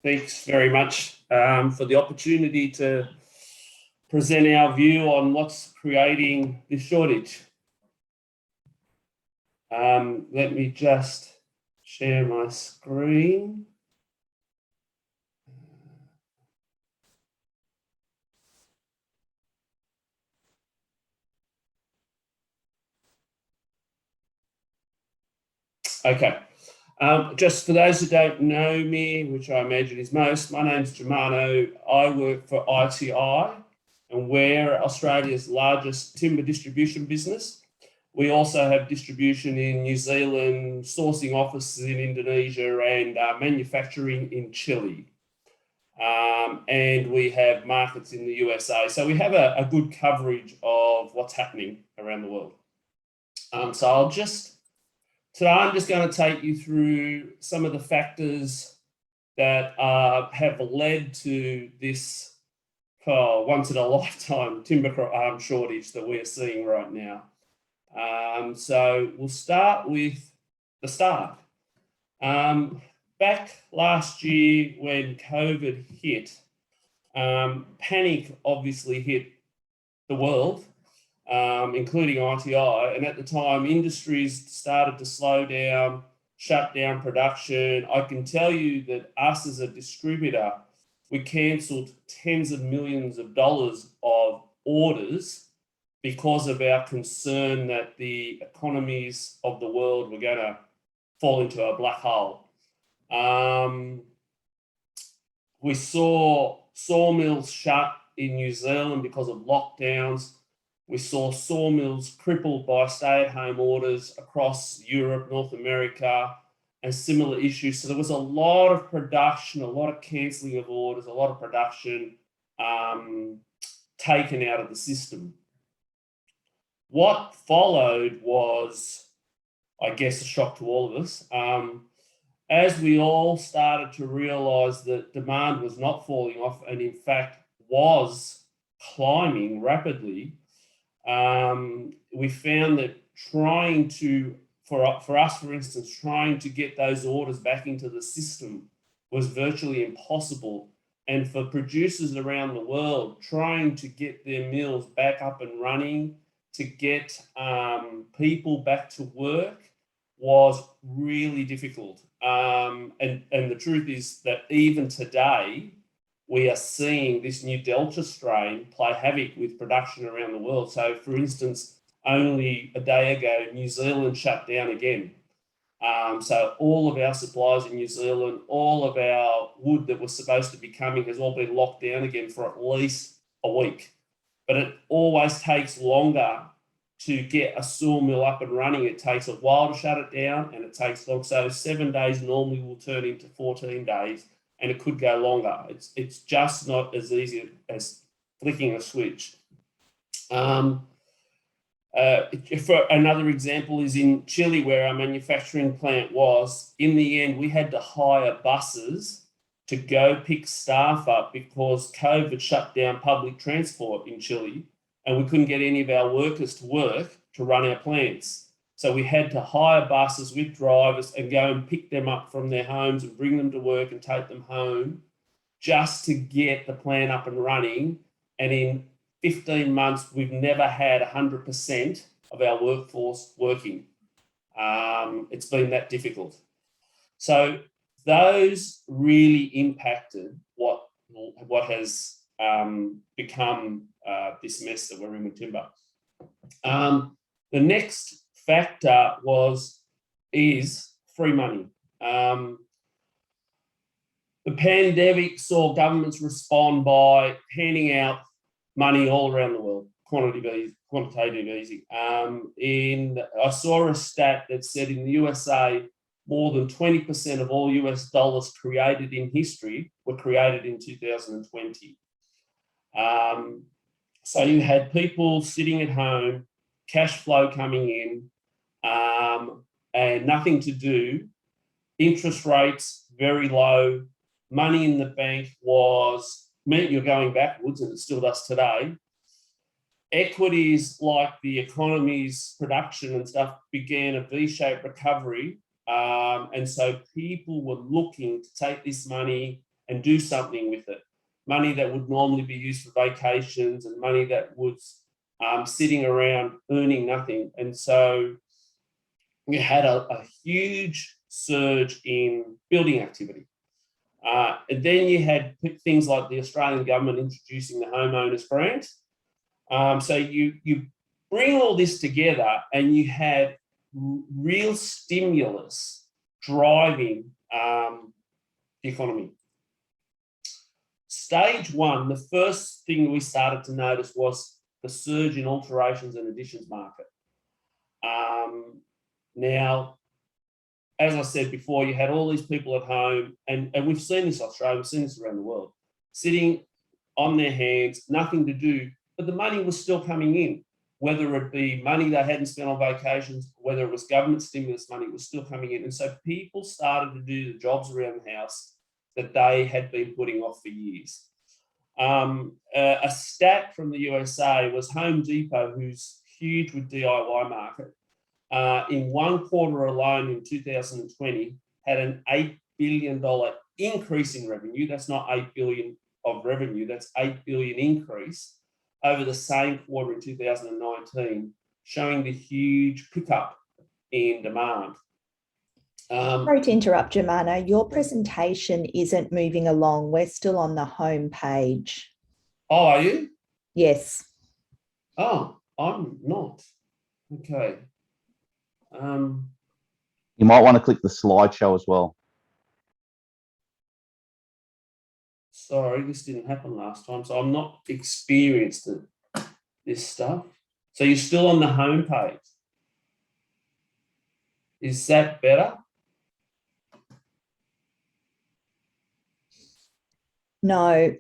Thanks very much for the opportunity to present our view on what's creating this shortage. Let me just share my screen. Okay. Just for those who don't know me, which I imagine is most, my name's Germano. I work for ITI, and we're Australia's largest timber distribution business. We also have distribution in New Zealand, sourcing offices in Indonesia, and manufacturing in Chile. And we have markets in the USA. So we have a good coverage of what's happening around the world. Today I'm just going to take you through some of the factors that have led to this once-in-a-lifetime timber shortage that we're seeing right now. So we'll start with the start. Back last year when COVID hit, panic obviously hit the world, including ITI, and at the time industries started to slow down, shut down production. I can tell you that us as a distributor, we cancelled tens of millions of dollars of orders because of our concern that the economies of the world were going to fall into a black hole. We saw sawmills shut in New Zealand because of lockdowns. We saw sawmills crippled by stay-at-home orders across Europe, North America, and similar issues. So there was a lot of production, a lot of cancelling of orders, a lot of production taken out of the system. What followed was, I guess, a shock to all of us. As we all started to realise that demand was not falling off and in fact was climbing rapidly, we found that for us, for instance, trying to get those orders back into the system was virtually impossible. And for producers around the world, trying to get their mills back up and running, to get people back to work was really difficult. And the truth is that even today, we are seeing this new Delta strain play havoc with production around the world. So, for instance, only a day ago, New Zealand shut down again. So all of our supplies in New Zealand, all of our wood that was supposed to be coming has all been locked down again for at least a week. But it always takes longer to get a sawmill up and running. It takes a while to shut it down, and it takes long. So 7 days normally will turn into 14 days. And it could go longer. It's just not as easy as flicking a switch. For another example is in Chile, where our manufacturing plant was. In the end, we had to hire buses to go pick staff up because COVID shut down public transport in Chile, and we couldn't get any of our workers to work to run our plants. So we had to hire buses with drivers and go and pick them up from their homes and bring them to work and take them home just to get the plant up and running. And in 15 months, we've never had 100% of our workforce working. It's been that difficult. So those really impacted what has become this mess that we're in with timber. The next factor is free money. The pandemic saw governments respond by handing out money all around the world, quantitative easing. I saw a stat that said in the USA, more than 20% of all US dollars created in history were created in 2020. So you had people sitting at home, cash flow coming in, and nothing to do. Interest rates very low. Money in the bank meant you're going backwards, and it still does today. Equities, like the economy's production and stuff, began a V-shaped recovery. And so people were looking to take this money and do something with it. Money that would normally be used for vacations and money that was sitting around earning nothing. And so you had a huge surge in building activity. And then you had things like the Australian government introducing the homeowners grant. So you bring all this together and you had real stimulus driving the economy. Stage one, the first thing we started to notice was the surge in alterations and additions market. Now, as I said before, you had all these people at home, and we've seen this in Australia, we've seen this around the world, sitting on their hands, nothing to do, but the money was still coming in, whether it be money they hadn't spent on vacations, whether it was government stimulus money, it was still coming in. And so people started to do the jobs around the house that they had been putting off for years. A stat from the USA was Home Depot, who's huge with DIY market, in one quarter alone in 2020, had an $8 billion increase in revenue. That's not $8 billion of revenue, that's $8 billion increase over the same quarter in 2019, showing the huge pickup in demand. Sorry to interrupt, Germano. Your presentation isn't moving along. We're still on the home page. Oh, are you? Yes. Oh, I'm not. Okay. You might want to click the slideshow as well. Sorry, this didn't happen last time, so I'm not experienced at this stuff. So you're still on the home page. Is that better? No.